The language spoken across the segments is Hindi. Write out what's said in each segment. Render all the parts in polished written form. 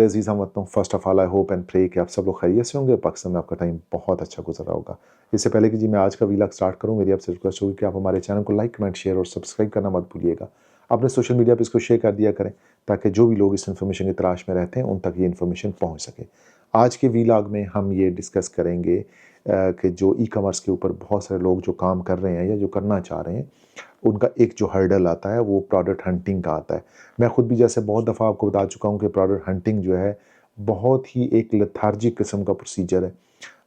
मेरे अजीज़ हमवतनों, first of all I hope and pray कि आप सब लोग खैरियत से होंगे। पाकिस्तान में आपका टाइम बहुत अच्छा गुजर रहा होगा। इससे पहले कि मैं आज का वीलॉग स्टार्ट करूं, मेरी आपसे रिक्वेस्ट होगी कि आप हमारे चैनल को लाइक, कमेंट, शेयर और सब्सक्राइब करना मत भूलिएगा। अपने सोशल मीडिया पर इसको शेयर कर दिया करें ताकि जो भी लोग इस इन्फॉर्मेशन की तलाश में रहते हैं उन तक ये इन्फॉर्मेशन पहुँच सके। आज के वीलॉग में हम ये डिस्कस करेंगे कि जो ई कॉमर्स के ऊपर बहुत सारे लोग जो काम कर रहे हैं या जो करना चाह रहे हैं, उनका एक जो हर्डल आता है वो प्रोडक्ट हंटिंग का आता है। मैं खुद भी जैसे बहुत दफ़ा आपको बता चुका हूँ कि प्रोडक्ट हंटिंग जो है बहुत ही एक लेथार्जिक किस्म का प्रोसीजर है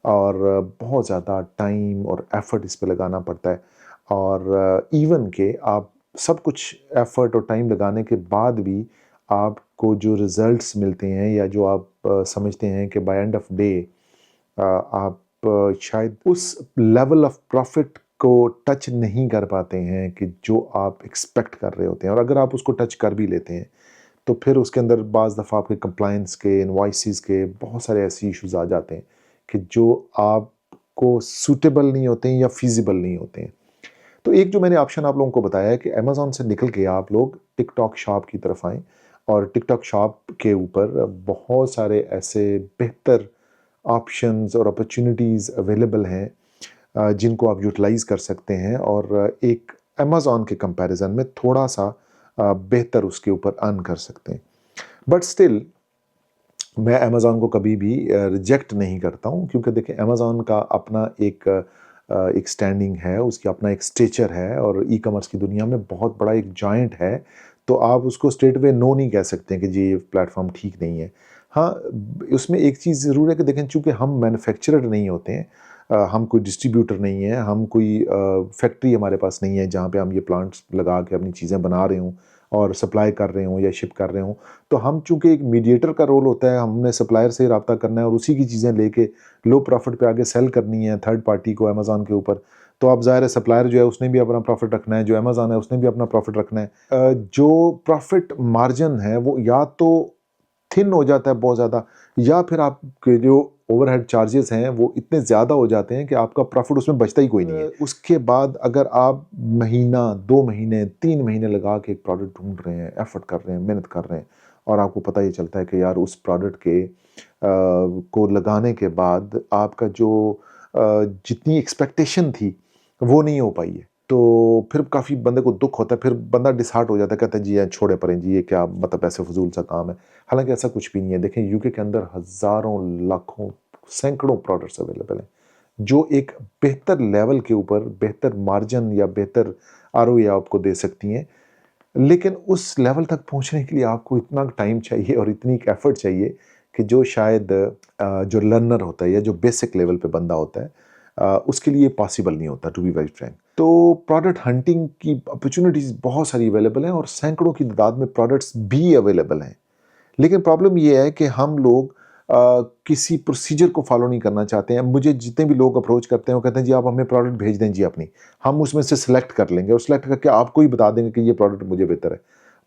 और बहुत ज़्यादा टाइम और एफ़र्ट इस पे लगाना पड़ता है। और इवन के आप सब कुछ एफ़र्ट और टाइम लगाने के बाद भी आपको जो रिज़ल्ट्स मिलते हैं या जो आप समझते हैं कि बाय एंड ऑफ डे आप शायद उस लेवल ऑफ प्रॉफिट को टच नहीं कर पाते हैं कि जो आप एक्सपेक्ट कर रहे होते हैं। और अगर आप उसको टच कर भी लेते हैं तो फिर उसके अंदर बाज़ दफ़ा आपके कंप्लायंस के, इनवॉइसेस के बहुत सारे ऐसे इश्यूज आ जाते हैं कि जो आपको सूटेबल नहीं होते हैं या फीजिबल नहीं होते हैं। तो एक जो मैंने ऑप्शन आप लोगों को बताया है कि अमेज़न से निकल के आप लोग टिकटॉक शॉप की तरफ आएँ और टिकटॉक शॉप के ऊपर बहुत सारे ऐसे बेहतर ऑप्शंस और अपॉर्चुनिटीज़ अवेलेबल हैं जिनको आप यूटिलाइज़ कर सकते हैं और एक अमेज़न के कंपैरिजन में थोड़ा-सा बेहतर उसके ऊपर अर्न कर सकते हैं। बट स्टिल मैं अमेज़न को कभी भी रिजेक्ट नहीं करता हूँ, क्योंकि देखिए अमेज़न का अपना एक स्टैंडिंग है, उसकी अपना एक स्टेचर है और ई कॉमर्स की दुनिया में बहुत बड़ा एक जायंट है। तो आप उसको स्ट्रेट वे नो नहीं कह सकते कि जी ये प्लेटफॉर्म ठीक नहीं है। हाँ, उसमें एक चीज़ ज़रूर है कि देखें, चूँकि हम मैन्युफैक्चरर नहीं होते हैं, हम कोई डिस्ट्रीब्यूटर नहीं है, हम कोई फैक्ट्री हमारे पास नहीं है जहाँ पे हम ये प्लांट्स लगा के अपनी चीज़ें बना रहे हों और सप्लाई कर रहे हों या शिप कर रहे हों। तो हम चूँकि एक मीडिएटर का रोल होता है, हमने सप्लायर से रब्ता करना है और उसी की चीज़ें लेके लो प्रॉफिट पे आगे सेल करनी है थर्ड पार्टी को अमेज़न के ऊपर। तो अब ज़ाहिर है सप्लायर जो है उसने भी अपना प्रॉफिट रखना है, जो अमेज़न है उसने भी अपना प्रॉफिट रखना है। जो प्रॉफिट मार्जिन है वो या तो थिन हो जाता है बहुत ज़्यादा, या फिर आपके जो ओवरहेड चार्जेस हैं वो इतने ज़्यादा हो जाते हैं कि आपका प्रॉफिट उसमें बचता ही कोई नहीं है। उसके बाद अगर आप महीना, 2 महीने, 3 महीने लगा के एक प्रोडक्ट ढूँढ रहे हैं, एफर्ट कर रहे हैं, मेहनत कर रहे हैं और आपको पता ही चलता है कि यार उस प्रोडक्ट के को लगाने के बाद आपका जो जितनी एक्सपेक्टेशन थी वो नहीं हो पाई है, तो फिर काफ़ी बंदे को दुःख होता है, फिर बंदा डिसहार्ट हो जाता है, कहता है जी यार छोड़े परें जी, ये क्या मतलब ऐसे फ़ुज़ूल सा काम है। हालाँकि ऐसा कुछ भी नहीं है। देखें, यूके के अंदर हज़ारों, लाखों, सैकड़ों प्रोडक्ट्स अवेलेबल हैं, जो एक बेहतर लेवल के ऊपर बेहतर मार्जिन या बेहतर आरओई आपको दे सकती हैं। लेकिन उस लेवल तक पहुँचने के लिए आपको इतना टाइम चाहिए और इतनी एफ़र्ट चाहिए कि जो शायद जो लर्नर होता है या जो बेसिक लेवल पे बंदा होता है उसके लिए पॉसिबल नहीं होता, टू बी वेरी फ्रैंक। तो प्रोडक्ट हंटिंग की अपॉर्चुनिटीज़ बहुत सारी अवेलेबल हैं और सैकड़ों की तादाद में प्रोडक्ट्स भी अवेलेबल हैं। लेकिन प्रॉब्लम ये है कि हम लोग किसी प्रोसीजर को फॉलो नहीं करना चाहते हैं। मुझे जितने भी लोग अप्रोच करते हैं वो कहते हैं जी आप हमें प्रोडक्ट भेज दें जी अपनी, हम उसमें से सिलेक्ट कर लेंगे और सिलेक्ट करके आपको ही बता देंगे कि ये प्रोडक्ट मुझे बेहतर है।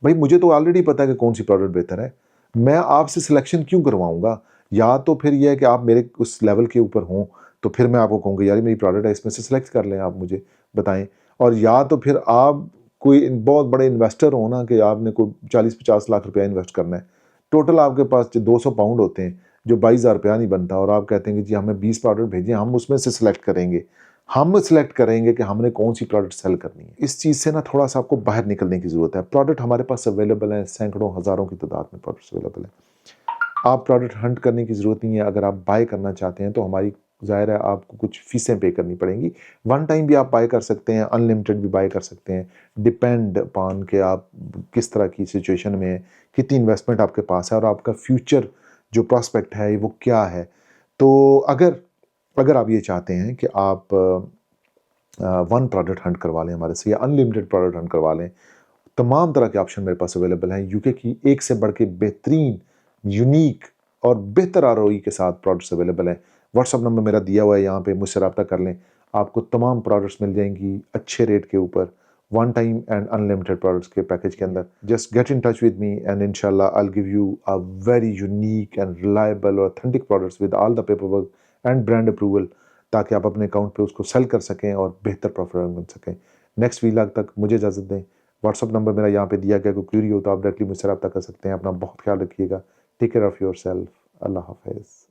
भाई मुझे तो ऑलरेडी पता है कि कौन सी प्रोडक्ट बेहतर है, मैं आपसे सिलेक्शन क्यों करवाऊंगा? या तो फिर यह है कि आप मेरे उस लेवल के ऊपर हों तो फिर मैं आपको कहूँगा यार मेरी प्रोडक्ट है, इसमें से सिलेक्ट कर लें, आप मुझे बताएं। और या तो फिर आप कोई बहुत बड़े इन्वेस्टर हो ना, कि आपने कोई 40-50 लाख रुपया इन्वेस्ट करना है, टोटल आपके पास जो 200 पाउंड होते हैं, जो 22,000 रुपया नहीं बनता, और आप कहते हैं कि जी हमें 20 प्रोडक्ट भेजिए, हम उसमें से सिलेक्ट करेंगे। हम सिलेक्ट करेंगे कि हमने कौन सी प्रोडक्ट सेल करनी है। इस चीज़ से ना थोड़ा-सा आपको बाहर निकलने की ज़रूरत है। प्रोडक्ट हमारे पास अवेलेबल हैं, सैकड़ों, हज़ारों की तादाद में प्रोडक्ट्स अवेलेबल हैं। आप प्रोडक्ट हंट करने की ज़रूरत नहीं है। अगर आप बाय करना चाहते हैं तो हमारी, ज़ाहिर है, आपको कुछ फ़ीसें पे करनी पड़ेंगी। वन टाइम भी आप बाय कर सकते हैं, अनलिमिटेड भी बाय कर सकते हैं। डिपेंड अपॉन कि आप किस तरह की सिचुएशन में हैं, कितनी इन्वेस्टमेंट आपके पास है और आपका फ्यूचर जो प्रॉस्पेक्ट है वो क्या है। तो अगर अगर आप ये चाहते हैं कि आप वन प्रोडक्ट हंट करवा लें हमारे से या अनलिमिटेड प्रोडक्ट हंट करवा लें, तमाम तरह के ऑप्शन मेरे पास अवेलेबल हैं। यूके की एक से बढ़ के बेहतरीन, यूनिक और बेहतर आरओई के साथ प्रोडक्ट्स अवेलेबल हैं। व्हाट्सअप नंबर मेरा दिया हुआ है, यहाँ पे मुझसे रब्ता कर लें, आपको तमाम प्रोडक्ट्स मिल जाएंगी अच्छे रेट के ऊपर, one time and unlimited products के पैकेज के अंदर। Just get in touch with me and इंशाल्लाह I will give you a very unique and reliable और authentic products with all the paper work and brand approval, ताकि आप अपने अकाउंट पे उसको सेल कर सकें और बेहतर प्रॉफिट बन सकें। नेक्स्ट वीलॉग तक मुझे इजाज़त दें। व्हाट्सअप नंबर मेरा यहाँ पे दिया गया, कोई क्वेरी हो तो आप डायरेक्टली मुझसे रब्ता कर सकते हैं। अपना बहुत ख्याल रखिएगा। Take care of yourself. अल्लाह हाफ़िज़।